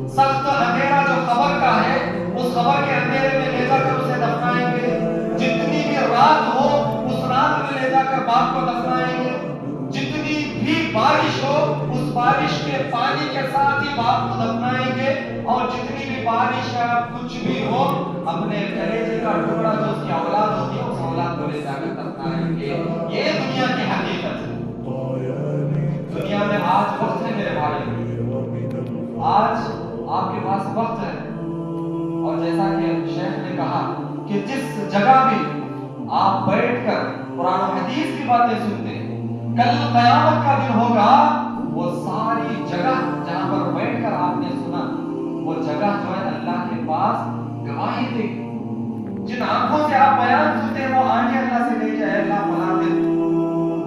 سخت اندھیرا جو قبر کا ہے اس قبر کے اندھیرے میں لے جا کر اسے دفنائیں گے. جتنی بھی رات ہو اس رات میں لے جا کر باپ کو دفنائیں گے. جتنی بھی بارش ہو اس بارش کے پانی کے ساتھ ہی باپ کو دفنائیں گے. اور جتنی بھی بارش یا کچھ بھی ہو اپنے کلیجے کا ٹکڑا جو اس کی اولاد ہوتی ہے اس اولاد کو لے جا کر دفنائیں گے. یہ دنیا کی حقیقت ہے. دنیا میں آج وقت ہے میرے بھائی، آج آپ کے پاس وقت ہے. اور جیسا کہ شیخ نے کہا کہ جس جگہ بھی آپ بیٹھ کر قرآن و حدیث کی باتیں سنتے ہیں، کل قیامت کا دن ہوگا وہ ساری جگہ جہاں پر بیٹھ کر آپ نے سنا وہ جگہ جو ہے اللہ کے پاس گواہی دے گی. جن آنکھوں سے آپ بیان سنتے ہیں وہ آنکھیں اللہ سے کہے کہ اللہ فلاں دن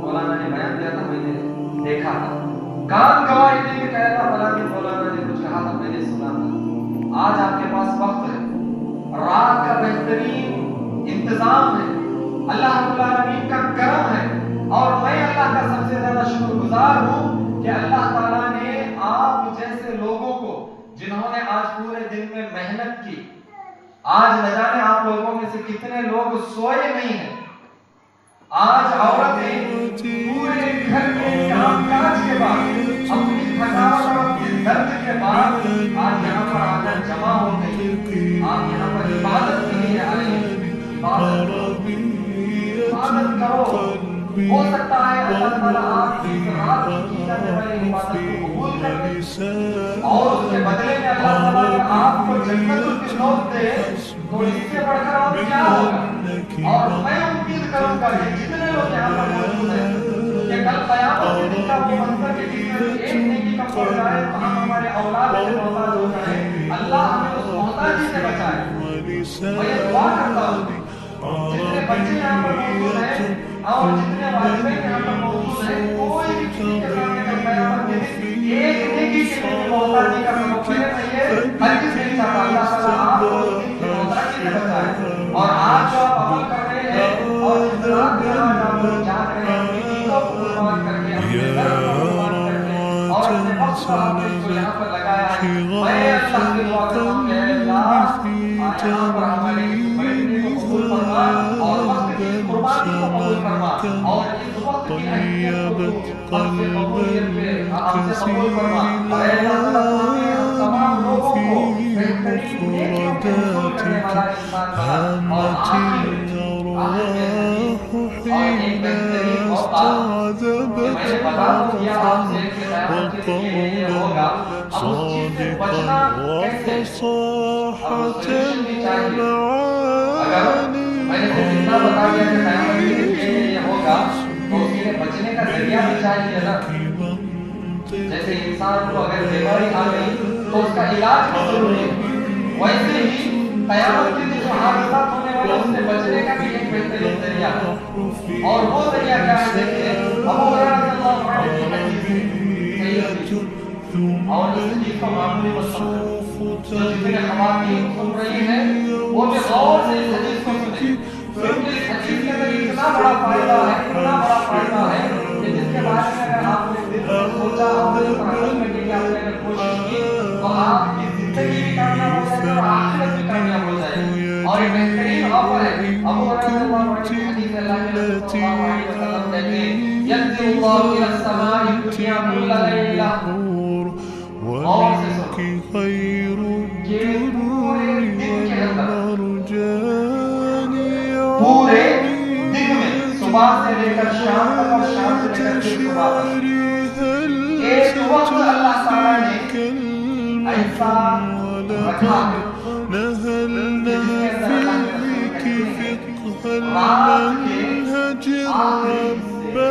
مولانا نے بیان دیا تھا، میں نے دیکھا تھا. کان گواہی دے کہ اللہ فلاں دن مولانا نے کچھ کہا تھا، میں نے سنا تھا. آج آپ کے پاس وقت ہے، رات کا بہترین انتظام ہے، اللہ رب العالمین کا کرم ہے. اور میں اللہ کا سب سے زیادہ شکر گزار ہوں کہ اللہ تعالیٰ نے آپ جیسے لوگوں کو جنہوں نے آج پورے دن میں محنت کی، آج نہ جانے آپ لوگوں میں سے کتنے لوگ سوئے نہیں ہیں. آج عورتیں پورے گھر کے کام کاج کے بعد اپنی تھکاوٹ اور اپنی درد کے بعد آج یہاں پر آ کر جمع ہو گئی. آپ یہاں پر عبادت کے لیے آئے ہیں. عبادت کرو. ہو سکتا ہے اللہ تعالیٰ آپ کی رات کی جانے والی عبادت کو قبول کر لے اور اس کے بدلے میں اللہ تعالیٰ آپ کو جنت الفردوس دے. تو اس سے بڑھ کر آپ کیا ہوگا؟ اور میں امید کروں گا کہ جتنے لوگ یہاں پر موجود ہیں کہ کل قیامت کے دن کا وہ منظر کہ جس میں ایک نیکی کا پڑ جائے تو ہم ہمارے اولاد سے محتاج ہو جائیں. اللہ ہمیں اس محتاجی سے بچائے. میں یہ دعا کرتا ہوں جتنے بچے یہاں پر موجود ہیں اور جتنے والدین یہاں پر موجود ہیں، کوئی بھی کسی کے سامنے کل قیامت کے دن ایک نیکی کے لیے محتاجی کا سبب بنے نہیں ہے. ہرگز نہیں چاہتا. اللہ تعالیٰ آپ کو اس دن کی محتاجی سے بچائے. اور آج جو آپ عمل کر رہے ہیں اور اس رات کے بعد آپ لوگ جان رہے ہیں اپنی نیتوں کو قربان کر کے، اپنے درد کو قربان کر کے اور اپنے وقت کو آپ نے جو یہاں پر لگایا ہے، میں اللہ سے دعا کرتا ہوں کہ اے اللہ یہاں پر ہمارے بیٹھنے کو قبول فرما اور وقت کی قربانی کو قبول فرما اور اس وقت کی اہمیت کو ہم سے قبول فرما. اے اللہ تعالیٰ تمام فيه مفردات هامت الأرواح حين استعذبت عرفا وقولا صادقا وفصاحة المعاني جیسے انسان کو اگر بیماری آ گئی تو اس کا علاج بھی ضروری ہے، ویسے ہی قیامت کے دن جو حادثات ہونے والے اس سے بچنے کا بھی ایک بہترین ذریعہ ہے، اور وہ ذریعہ کیا ہے؟ دیکھیے ابو ہریرہ رضی اللہ عنہ کی حدیث ہے، اور اس حدیث کو معمولی مت سمجھو، جو جتنے خواتین سن رہی ہیں وہ بھی غور سے اس حدیث کو سنیں، کیونکہ اس حدیث کے اندر اتنا بڑا فائدہ ہے، اتنا بڑا فائدہ ہے کہ جس کے بارے میں اگر آپ نے دل سے سوچا اور دل پر عمل کرنے کی آپ نے اگر کوشش کی تو آپ کی زندگی بھی کامیاب ہو جائے گی اور آخرت بھی کامیاب ہو جائے گی، اور یہ بہترین آفر ہے۔ ابو ہریرہ رضی اللہ عنہ کی حدیث ہے، اللہ کے رسول صلی اللہ علیہ وسلم کہتے ہیں ينزل الله إلى السماء الدنيا كل ليلة، اور سے سنو کہ پورے دن کے اندر، پورے دن میں صبح سے لے کر شام تک اور شام سے لے کر پھر صبح تک ایک وقت اللہ تعالیٰ نے ایسا رکھا ہے جس کے اندر اللہ کے رسول کہتے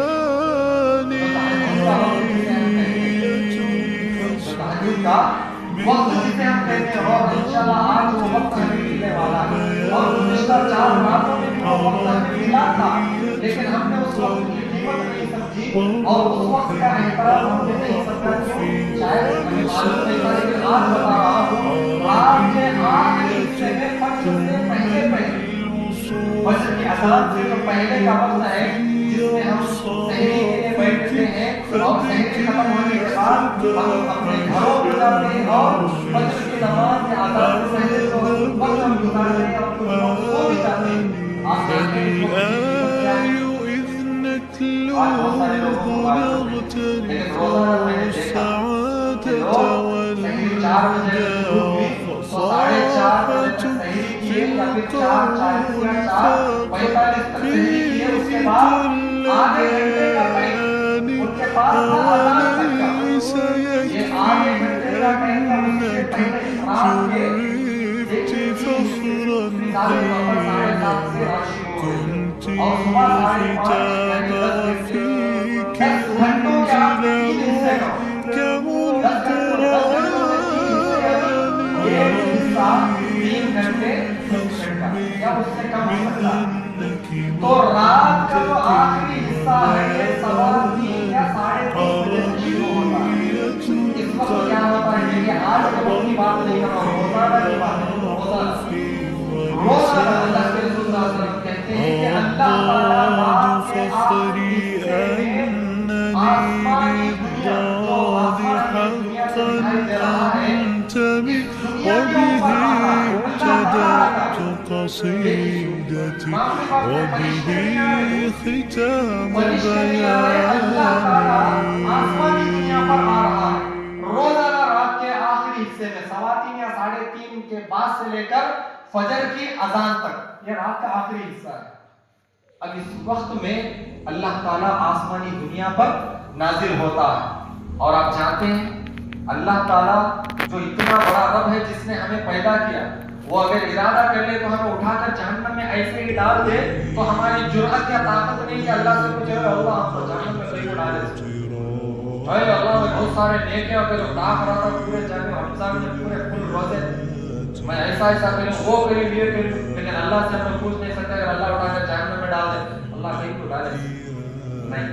ہیں رات کے آخری کا وقت جسے ہم کہتے ہیں، اور انشاءاللہ آج وہ وقت ہمیں ملنے والا ہے، اور گزشتہ 4 راتوں میں بھی وہ وقت ہمیں ملا تھا، لیکن ہم نے اس وقت کی قیمت نہیں سمجھی اور اس وقت کا احترام ہم نے نہیں سمجھا، کیوں شاید ہمیں معلوم نہیں تھا، لیکن آج بتا رہا ہوں رات کے آخری حصے میں فجر سے پہلے فجر کی اذان سے جو پہلے کا وقت ہے جس میں ہم سحری کے لیے بیٹھتے ہیں، اور سحری ختم ہونے کے بعد ہم اپنے گھروں میں جاتے ہیں اور فجر کی نماز کے اذان سے پہلے جو وقت ہم گزارتے ہیں اور کچھ لوگ سو بھی جاتے ہیں۔ آج بہت سارے لوگوں کو معلوم ہے، لیکن روزانہ میں نے دیکھا کہ لوگ سحری 4 بجے شروع ہوئی تو 4:30 بجے تک سحری کیے، یا پھر 4:40 یا 4:45 تک سحری کیے، اس کے بعد آدھے گھنٹے کا ٹائم ان کے پاس تھا اذان تک کا، یہ آدھے گھنٹے کا ٹائم تھا، اس سے پہلے رات کے دیکھیے مثال کے طور پر 7:30 سے راشی ہو گئی اور صبح 5:30 10 گھنٹوں کے آپ 3 حصے کا 10 گھنٹے 3 حصہ 3 گھنٹے یا اس سے کم ہو سکتا ہے، تو رات کا جو آخری حصہ ہے یہ 3:15 یا 3:30 بجے سے شروع ہوتا ہے۔ اس وقت کیا ہوتا ہے کہ آج کے وقت کی بات نہیں کر رہا ہوں، روزانہ کی بات ہے، روزانہ اللہ کے رسول صلی اللہ علیہ وسلم کہتے ہیں کہ اللہ تعالیٰ رات کے آخری حصے میں آسمانی دنیا جو آسمانی دنیا سے دکھائی دے رہا ہے اس دنیا کے اوپر آ رہا ہے، قصيدتي وبه ختام بياني۔ روزانہ رات کے آخری حصے میں 3:15 یا 3:30 کے بعد سے لے کر فجر کی اذان تک یہ رات کا آخری حصہ ہے۔ اب اس وقت میں اللہ تعالیٰ آسمانی دنیا پر نازل ہوتا ہے، اور آپ جانتے ہیں اللہ تعالیٰ جو اتنا بڑا رب ہے جس نے ہمیں پیدا کیا، وہ اگر ارادہ کر لے تو ہمیں اٹھا کر جہنم میں ایسے ہی ڈال دے تو ہماری جرأت یا طاقت نہیں کہ اللہ سے پوچھے اللہ ہم کو جہنم میں نہیں ڈالے، اے اللہ میں بہت سارے نیک ہیں، اگر اٹھا کر آتا پورے جانے رمضان میں پورے فل روزے میں ایسا کروں وہ کروں یہ کروں، لیکن اللہ سے ہم پوچھ نہیں سکتے اگر اللہ اٹھا کر جہنم میں ڈال دے اللہ کہیں کو ڈالے نہیں۔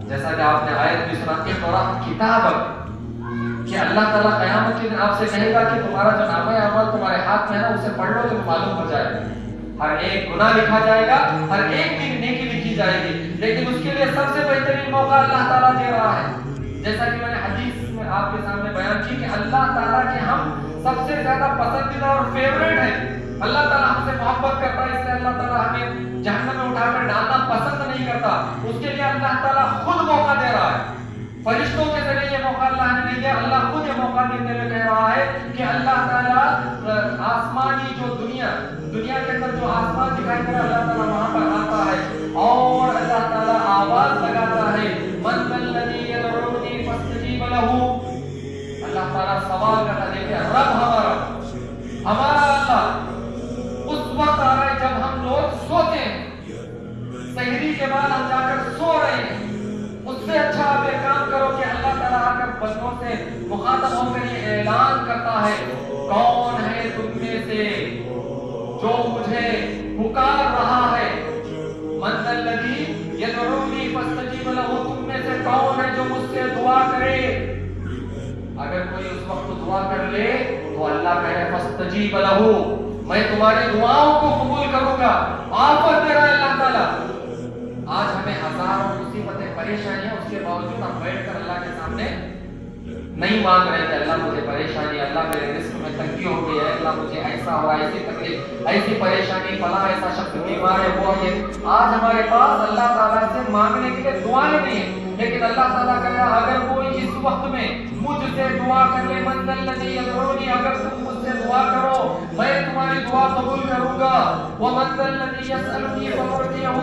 جیسا کہ آپ نے آیت بھی سنا کہ قرآن کتاب کہ اللہ تعالیٰ قیامت کے دن آپ سے کہے گا کہ تمہارا جو نامہ اعمال تمہارے ہاتھ میں ہے نا اسے پڑھ لو تو معلوم ہو جائے گا، ہر ایک گناہ لکھا جائے گا، ہر ایک کی نیکی لکھی جائے گی، لیکن اس کے لیے سب سے بہترین موقع اللہ تعالیٰ دے رہا ہے، جیسا کہ میں نے حدیث میں آپ کے سامنے بیان کی کہ اللہ تعالیٰ کے ہم سب سے زیادہ پسندیدہ اور فیوریٹ ہیں، اللہ تعالیٰ ہم سے محبت کرتا ہے، اس لیے اللہ تعالیٰ ہمیں جہنم میں اٹھا کر ڈالنا پسند نہیں کرتا، اس کے لیے اللہ تعالیٰ خود موقع دے رہا ہے فرشتوں کے ذریعے یہ موقع اللہ نے نہیں دیا، اللہ خود یہ موقع دیتے ہوئے کہہ رہا ہے کہ اللہ تعالیٰ آسمانی جو دنیا کے اندر جو آسمان دکھائی دے رہا ہے، اللہ تعالیٰ وہاں پر آتا ہے اور اللہ تعالیٰ آواز لگاتا ہے، من ذا الذی یدعونی فاستجیب لہ۔ اللہ تعالیٰ سوال کرتا ہے، دیکھیں رب ہمارا اللہ اس وقت آ رہا ہے جب ہم لوگ سوتے ہیں، سحری کے بعد ہم جا کر سو رہے ہیں۔ اس سے اچھا آپ ایک کام کرو کہ اللہ تعالیٰ آ کر بندوں سے مخاطب ہو کر یہ اعلان کرتا ہے، کون ہے تم میں سے جو مجھے پکار رہا ہے، من ذا الذی یدعونی فاستجیب لہ، تم میں سے کون ہے جو مجھ سے دعا کرے۔ اگر کوئی اس وقت دعا کر لے تو اللہ کہے فاستجیب لہ، میں تمہاری دعاؤں کو قبول کروں گا۔ آفر دے رہا ہے اللہ تعالیٰ۔ آج ہمیں ہزاروں مصیبتیں پریشانیاں، اس کے باوجود ہم بیٹھ کر اللہ کے سامنے نہیں مانگ رہے تھے، اللہ مجھے پریشانی، اللہ میرے رزق میں تنگی ہو گئی ہے، اللہ مجھے ایسا ہوا، ایسی تکلیف، ایسی پریشانی، فلاں ایسا شخص بیمار ہے، وہ یہ۔ آج ہمارے پاس اللہ تعالیٰ سے مانگنے کے لیے دعائیں نہیں ہیں، لیکن اللہ تعالیٰ کہہ رہا اگر کوئی اس وقت میں مجھ سے دعا کر لے، من ذا الذی یدعونی، اگر تم مجھ سے دعا کرو میں تمہاری دعا قبول کروں گا، ومن ذا الذی یسألنی فأعطیہ،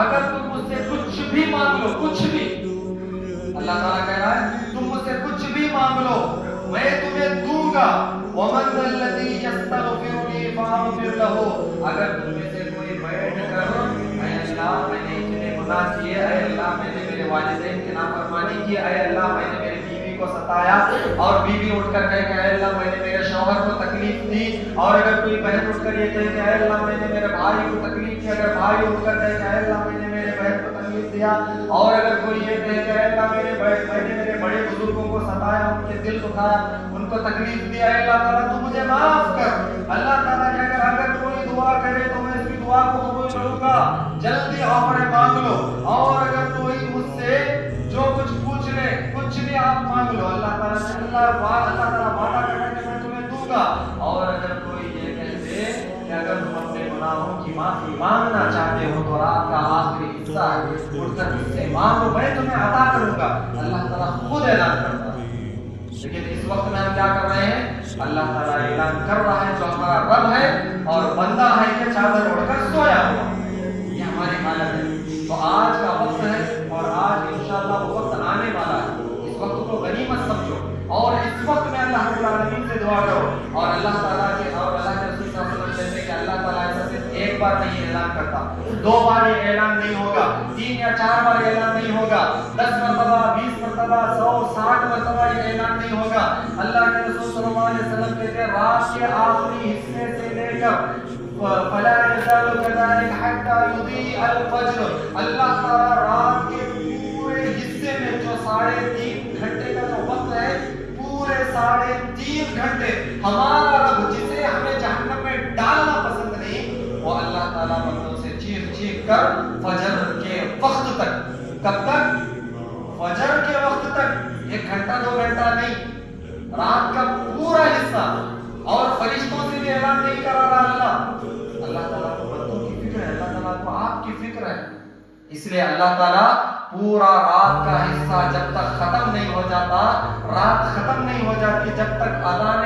اگر تم مجھ سے کچھ بھی مانگ لو، کچھ بھی، اللہ تعالیٰ کہہ رہا ہے تم مجھ سے کچھ بھی مانگ لو میں تمہیں دوں گا، ومن ذا الذی یستغفرنی فاغفر لہ، اگر تم میں سے کوئی بیٹھ کر اے اللہ میں نے اتنے گناہ کیے، اے اللہ میں نے میرے والدین کی نافرمانی کی، اے اللہ میں نے میری بیوی کو ستایا، اور بیوی اٹھ کر کہے کہ اے اللہ میں نے میرے شوہر کو تکلیف دی، اور اگر کوئی بہن اٹھ کر یہ کہے کہ اے اللہ میں نے میرے بھائی کو تکلیف دی، اگر بھائی اٹھ کر کہے کہ اے اللہ میں نے میرے بہن کو تکلیف دیا، اور اگر کوئی یہ کہے کہ اے اللہ میں نے میرے بڑے بزرگوں کو ستایا، ان کے دل دکھایا، ان کو تکلیف دیا، اے اللہ تعالیٰ تو مجھے معاف کر۔ اللہ تعالیٰ کہ اگر کوئی دعا کرے تو میں اس کی دعا کو قبول کروں گا، جلدی آفر مانگ لو، اور اگر کوئی مجھ سے جو کچھ پوچھ لے، کچھ بھی آپ مانگ لو، اللہ تعالیٰ سے اللہ تعالیٰ وعدہ کرتا ہے کہ میں تمہیں دوں گا۔ اور اگر کوئی یہ کہہ دے کہ اگر تم اپنے گناہوں کی معافی مانگنا چاہتے ہو تو رات کا آخری حصہ ہے، اٹھ کر اس سے مانگو، میں تمہیں عطا کروں گا، اللہ تعالیٰ خود اعلان کرتا ہے۔ لیکن اس وقت میں ہم کیا کر رہے ہیں؟ اللہ تعالیٰ اعلان کر رہا ہے جو ہمارا رب ہے، اور بندہ ہے کہ چادر اوڑھ کر سویا ہوا، یہ ہماری حالت ہے۔ تو آج کا وقت ہے، اور آج انشاءاللہ وہ وقت آنے والا ہے، اس وقت کو غنیمت سمجھو، اور اس وقت میں اللہ رب العالمین سے دعا کرو، اور اللہ تعالیٰ کے اور اللہ کے رسول صلی اللہ علیہ وسلم کہتے ہیں کہ اللہ تعالیٰ ایسا صرف ایک بار نہیں اعلان کرتا، 2 بار یہ اعلان نہیں ہوگا، 3 یا 4 بار اعلان نہیں ہوگا، 10 مرتبہ، 20 مرتبہ، 100، 60 مرتبہ یہ اعلان نہیں ہوگا۔ اللہ کے رسول صلی اللہ علیہ وسلم کہتے ہیں رات کے آخری حصے سے لے کر فلا يزال كذلك حتى يضيء الفجر، اللہ تعالیٰ رات کے پورے حصے میں جو 3.5 گھنٹے کا جو وقت ہے، پورے 3.5 گھنٹے ہمارا رب جسے ہمیں جہنم میں ڈالنا پسند نہیں، وہ اللہ تعالیٰ بندوں سے چیخ چیخ کر فجر کے وقت تک، کب تک؟ فجر کے وقت تک، 1 گھنٹہ 2 گھنٹہ نہیں، رات کا پورا حصہ، اور فرشتوں سے بھی اعلان نہیں کرا رہا اللہ تعالیٰ کو بندوں کی فکر ہے، اللہ تعالیٰ کو آپ کی فکر ہے، اس لیے اللہ تعالیٰ پورا رات کا حصہ جب تک ختم نہیں ہو جاتا، رات ختم نہیں ہو جاتی، جب تک اذان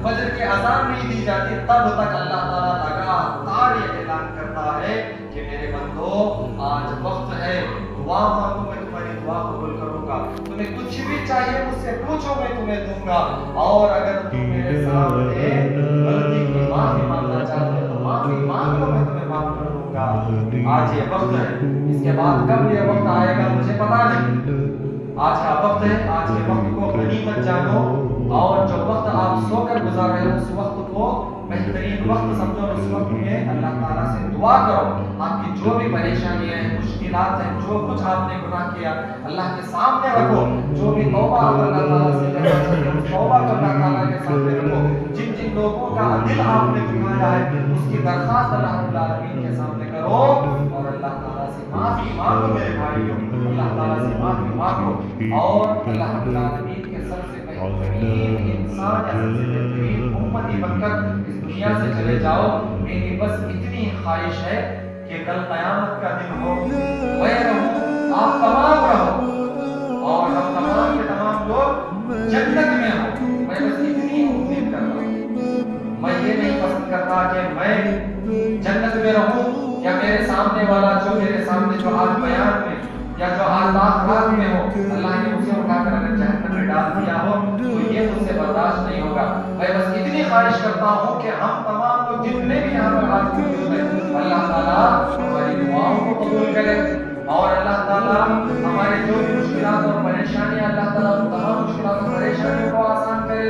فجر کے اذان نہیں دی جاتی، تب تک اللہ تعالیٰ لگاتار یہ اعلان کرتا ہے کہ میرے بندو آج وقت ہے، دعا مانگو میں تمہاری دعا قبول کروں گا، تمہیں کچھ بھی چاہیے مجھ سے پوچھو میں تمہیں دوں گا، اور اگر تم میرے سامنے غلطی کی معافی مانگنا چاہتے ہو تو معافی مانگ لو، میں تمہیں معاف کر دوں گا۔ آج یہ وقت ہے، اس کے بعد کب یہ وقت آئے گا مجھے پتا نہیں، آج کا وقت ہے، آج کے وقت کو غنیمت جانو، اور جو وقت آپ سو کر گزار رہے ہو اس وقت کو بہترین وقت سمجھو، اس وقت میں اللہ تعالیٰ سے دعا کرو، آپ کی جو بھی پریشانیاں ہیں، مشکلات ہیں، جو کچھ آپ نے گناہ کیا اللہ کے سامنے رکھو، جو بھی توبہ آپ اللہ تعالیٰ سے کرنا چاہتے ہو توبہ کو اللہ تعالیٰ کے سامنے رکھو، جن جن لوگوں کا دل آپ نے دکھایا ہے اس کی درخواست اللہ رب العالمین کے سامنے کرو، اور اللہ تعالیٰ سے معافی مانگو میرے بھائیوں، اللہ تعالیٰ سے معافی مانگو، اور اللہ رب العالمین کے سب سے بہترین انسان یا سب سے بہترین امتی بن کر اس دنیا سے چلے جاؤ۔ میری بس اتنی خواہش ہے کہ کل قیامت کا دن ہو، میں رہوں، آپ تمام رہو، اور ہم تمام کے تمام لوگ جنت میں ہوں. میں بس اتنی امید کرتا ہوں. میں یہ نہیں پسند کرتا کہ میں جنت میں رہوں یا میرے سامنے والا جو میرے سامنے جو حال بیان میں یا جو حالات رات میں ہو اللہ نے اسے اٹھا کر اگر جہنم میں ڈال دیا ہو تو یہ مجھ سے برداشت نہیں ہوگا. میں بس اتنی خواہش کرتا ہوں کہ ہم تمام لوگ جتنے بھی یہاں پر آج موجود ہیں اللہ تعالیٰ ہماری دعاؤں کو قبول کرے اور اللہ تعالیٰ ہمارے جو بھی مشکلات اور پریشانیاں اللہ تعالیٰ ان تمام مشکلات اور پریشانیوں کو آسان کرے.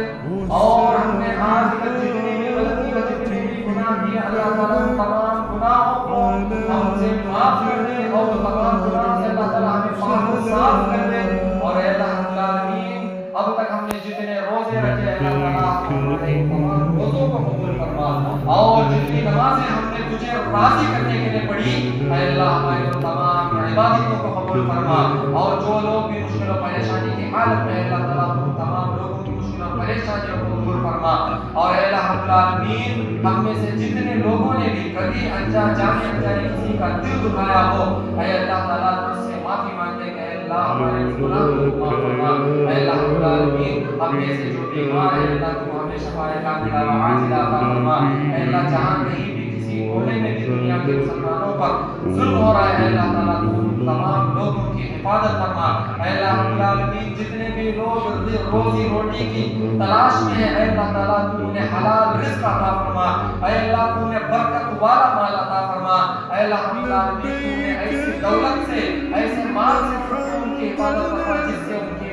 اور ہم نے آج تک جتنی بھی غلطی و جتنی بھی گناہ کیے اللہ تعالیٰ ان تمام گناہوں کو ہم سے معاف کر دے اور تمام گناہوں سے اللہ تعالیٰ ہمیں پاک و صاف کر دے. اور اے اللہ رب العالمین اب تک ہم نے جتنے روزے رکھے اللہ تعالیٰ ہمارے تمام روزوں کو قبول فرما اور جتنی نمازیں ہم نے تجھے راضی کرنے کے لیے پڑھی اے اللہ ہماری تمام عبادتوں کو قبول فرما. اور جو لوگ بھی مشکل و پریشانی کی حالت میں اللہ تعالیٰ ان تمام لوگوں کی مشکل و پریشانیوں کو دور فرما. اور اے اللہ رب العالمین ہم میں سے جتنے لوگوں نے بھی کبھی جانے انجانے کسی کا دل دکھایا ہو اے اللہ تعالیٰ تجھ سے معافی مانگتے کہ اے اللہ ہمارے گناہوں کو معاف فرما. اے اللہ رب العالمین ہم میں سے جو بیمار ہے اللہ تو ہمیں شفاء کاملہ و عاجلہ عطا فرما. اے اللہ جہاں کہیں بھی کسی کونے میں بھی دنیا کے مسلمانوں پر ظلم ہو رہا ہے اللہ تعالیٰ تو تمام لوگوں کی حفاظت فرما. اے اللہ رب العالمین جتنے بھی لوگ روزی روٹی کی تلاش میں ہیں اے اللہ تعالیٰ تو انہیں حلال رزق عطا فرما. اے اللہ تو انہیں برکت والا مال عطا فرما. اے اللہ رب العالمین تو انہیں ایسی دولت سے ایسے مال سے ان کی حفاظت فرما جس سے ان کی